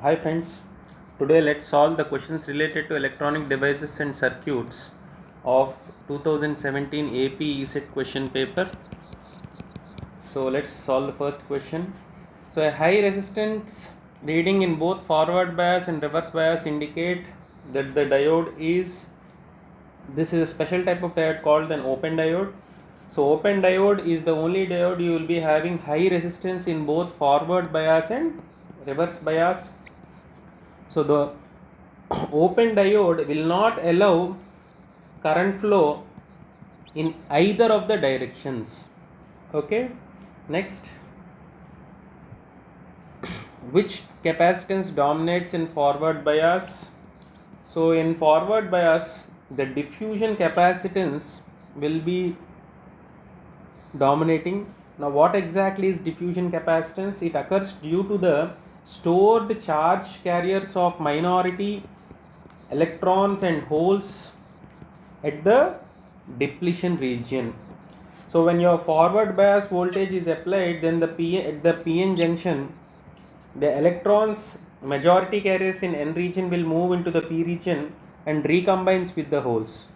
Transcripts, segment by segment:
Hi friends, today let's solve the questions related to electronic devices and circuits of 2017 AP ESET question paper. So let's solve the first question. So a high resistance reading in both forward bias and reverse bias indicate that the diode is, this is a special type of diode called an open diode. So open diode is the only diode you will be having high resistance in both forward bias and reverse bias. So the open diode will not allow current flow in either of the directions. Okay, next, which capacitance dominates in forward bias? So in forward bias, the diffusion capacitance will be dominating. Now what exactly is diffusion capacitance? It occurs due to the stored charge carriers of minority electrons and holes at the depletion region. So when your forward bias voltage is applied, then at the PN junction, the electrons majority carriers in N region will move into the P region and recombines with the holes.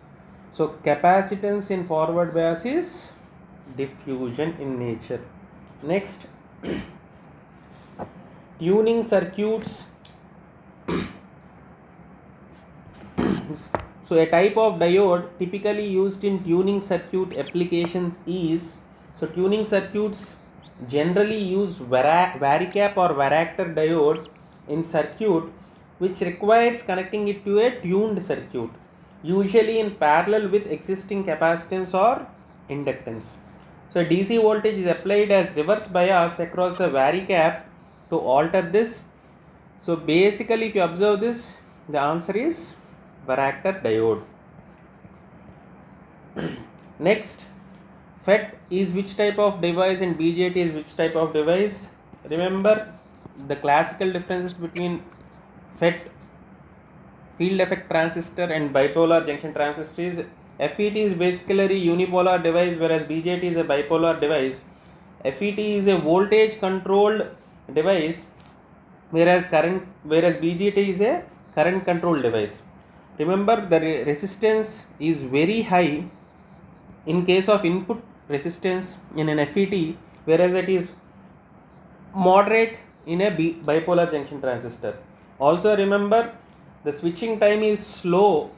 So capacitance in forward bias is diffusion in nature. Next, tuning circuits. So a type of diode typically used in tuning circuit applications is, so tuning circuits generally use varicap or varactor diode in circuit which requires connecting it to a tuned circuit, usually in parallel with existing capacitance or inductance. So DC voltage is applied as reverse bias across the varicap to alter this. So basically if you observe this, the answer is varactor diode. Next, FET is which type of device and BJT is which type of device? Remember the classical differences between FET, field effect transistor, and bipolar junction transistor is FET is basically unipolar device, whereas BJT is a bipolar device. FET is a voltage controlled device, whereas BJT is a current controlled device. Remember the resistance is very high in case of input resistance in an FET, whereas it is moderate in a bipolar junction transistor. Also remember the switching time is slow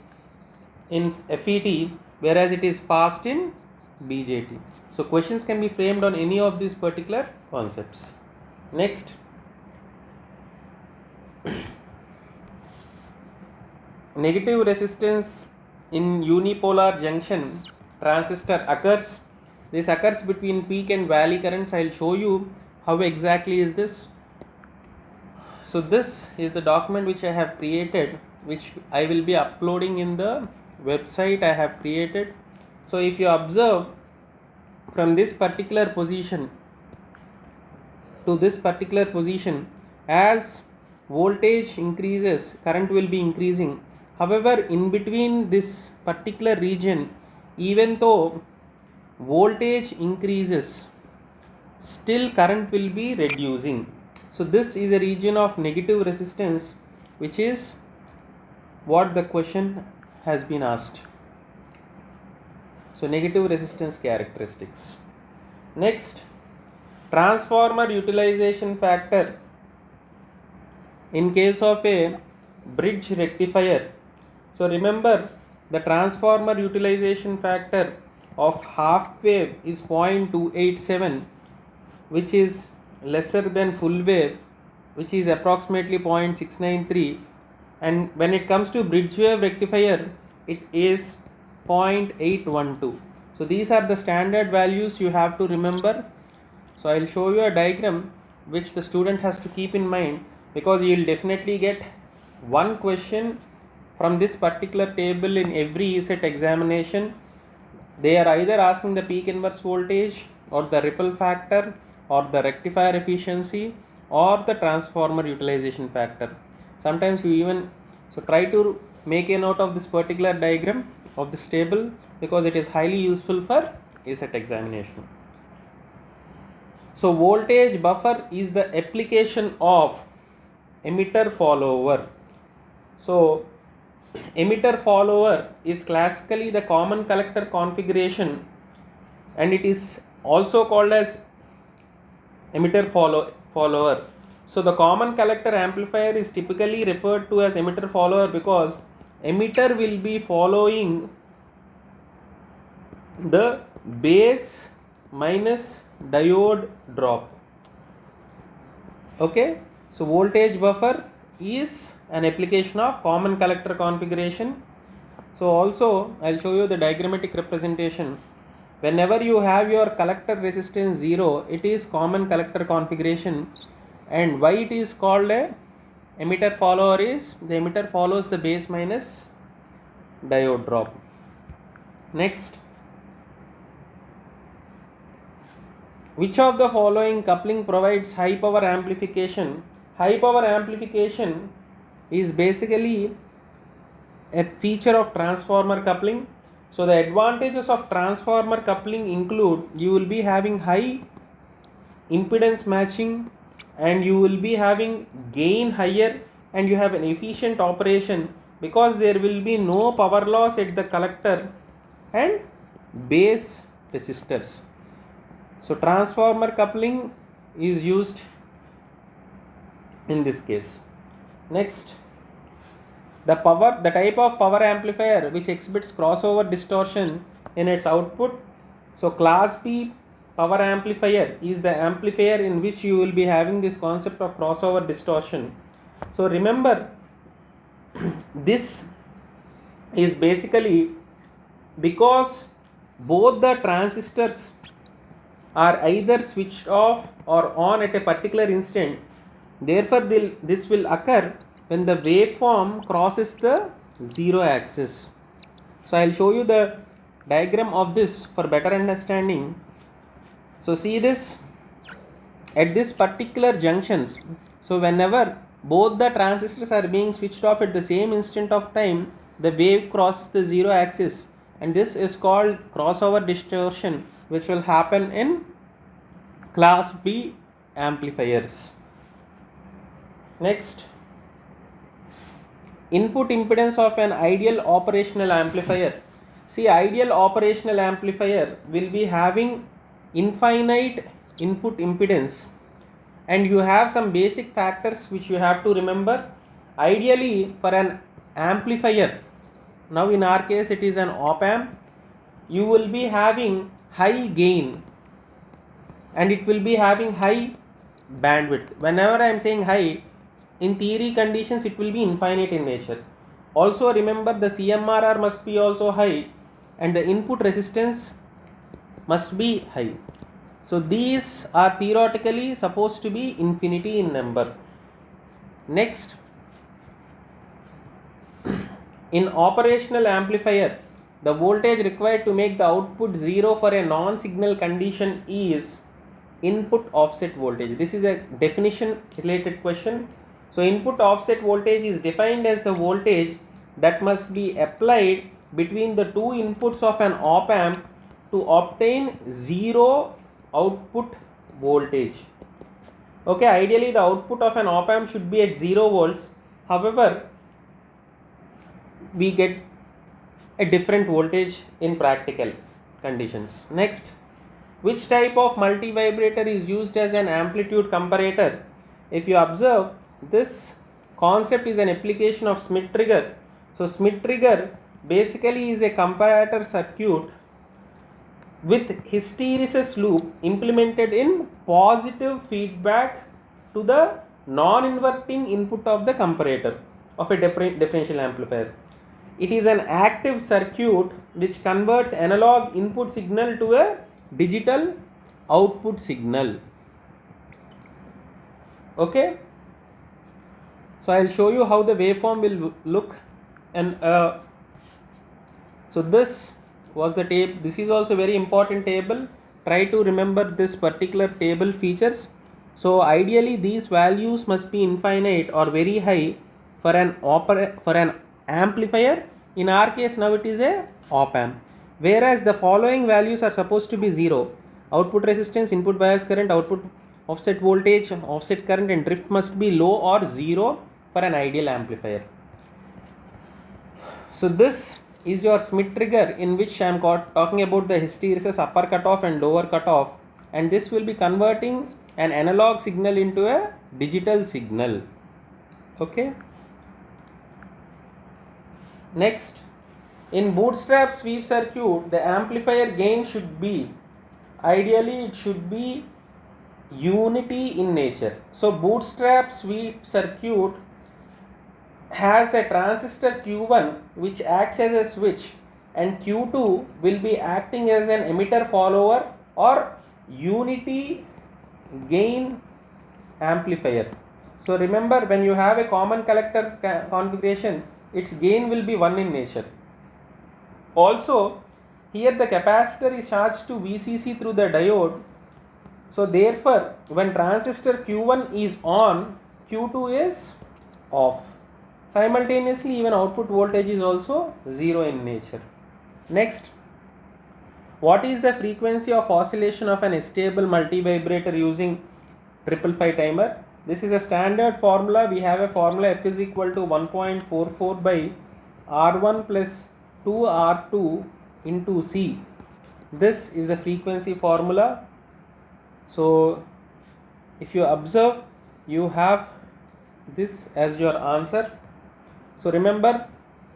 in FET, whereas it is fast in BJT. So questions can be framed on any of these particular concepts. Next, negative resistance in unipolar junction transistor occurs. This occurs between peak and valley currents. I will show you how exactly is this. So this is the document which I have created, which I will be uploading in the website I have created. So if you observe from this particular position to this particular position, as voltage increases, current will be increasing. However, in between this particular region, even though voltage increases, still current will be reducing. So this is a region of negative resistance, which is what the question has been asked. So negative resistance characteristics. Next, transformer utilization factor in case of a bridge rectifier. So remember the transformer utilization factor of half wave is 0.287, which is lesser than full wave, which is approximately 0.693, and when it comes to bridge wave rectifier it is 0.812. So these are the standard values you have to remember. So I will show you a diagram which the student has to keep in mind, because you will definitely get one question from this particular table in every ESET examination. They are either asking the peak inverse voltage or the ripple factor or the rectifier efficiency or the transformer utilization factor. Sometimes you even, so try to make a note of this particular diagram of this table, because it is highly useful for ESET examination. So voltage buffer is the application of emitter follower. So emitter follower is classically the common collector configuration, and it is also called as emitter follower. So the common collector amplifier is typically referred to as emitter follower because emitter will be following the base minus diode drop. Okay, so voltage buffer is an application of common collector configuration. So also I'll show you the diagrammatic representation. Whenever you have your collector resistance 0, it is common collector configuration. And why it is called a emitter follower is the emitter follows the base minus diode drop. Next, which of the following coupling provides high power amplification? High power amplification is basically a feature of transformer coupling. So the advantages of transformer coupling include you will be having high impedance matching, and you will be having gain higher, and you have an efficient operation because there will be no power loss at the collector and base resistors. So transformer coupling is used in this case. Next, the type of power amplifier which exhibits crossover distortion in its output. So class B power amplifier is the amplifier in which you will be having this concept of crossover distortion. So remember, this is basically because both the transistors are either switched off or on at a particular instant. Therefore this will occur when the waveform crosses the zero axis. So I'll show you the diagram of this for better understanding. So see this at this particular junctions. So whenever both the transistors are being switched off at the same instant of time, the wave crosses the zero axis, and this is called crossover distortion, which will happen in class B amplifiers. Next, input impedance of an ideal operational amplifier. See, ideal operational amplifier will be having infinite input impedance, and you have some basic factors which you have to remember. Ideally, for an amplifier, now in our case it is an op amp, you will be having high gain and it will be having high bandwidth. Whenever I am saying high, in theory conditions it will be infinite in nature. Also remember, the CMRR must be also high and the input resistance must be high. So these are theoretically supposed to be infinity in number. Next, in operational amplifier, the voltage required to make the output 0 for a non-signal condition is input offset voltage. This is a definition related question. So input offset voltage is defined as the voltage that must be applied between the two inputs of an op amp to obtain 0 output voltage. Okay, ideally the output of an op amp should be at 0 volts. However, we get a different voltage in practical conditions. Next, which type of multivibrator is used as an amplitude comparator? If you observe, this concept is an application of Schmitt trigger. So Schmitt trigger basically is a comparator circuit with hysteresis loop implemented in positive feedback to the non-inverting input of the comparator of a differential amplifier. It is an active circuit which converts analog input signal to a digital output signal. Okay, so I'll show you how the waveform will look, and so this was the table. This is also very important table. Try to remember this particular table features. So ideally these values must be infinite or very high for an amplifier. In our case now it is a op amp, whereas the following values are supposed to be 0: output resistance, input bias current, output offset voltage, offset current and drift must be low or zero for an ideal amplifier. So this is your Schmitt trigger, in which I am talking about the hysteresis upper cutoff and lower cutoff, and this will be converting an analog signal into a digital signal. Okay. Next, in bootstrap sweep circuit, the amplifier gain should be, ideally it should be unity in nature. So bootstrap sweep circuit has a transistor Q1 which acts as a switch, and Q2 will be acting as an emitter follower or unity gain amplifier. So remember, when you have a common collector configuration, its gain will be 1 in nature. Also, here the capacitor is charged to VCC through the diode. So therefore, when transistor Q1 is on, Q2 is off. Simultaneously, even output voltage is also 0 in nature. Next, what is the frequency of oscillation of an stable multivibrator using 555 timer? This is a standard formula. We have a formula F is equal to 1.44 by R1 plus 2R2 into C. This is the frequency formula. So if you observe, you have this as your answer. So remember,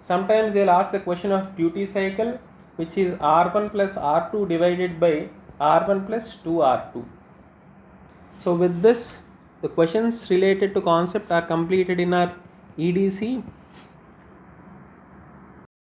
sometimes they'll ask the question of duty cycle, which is R1 plus R2 divided by R1 plus 2R2. So with this, the questions related to concept are completed in our EDC.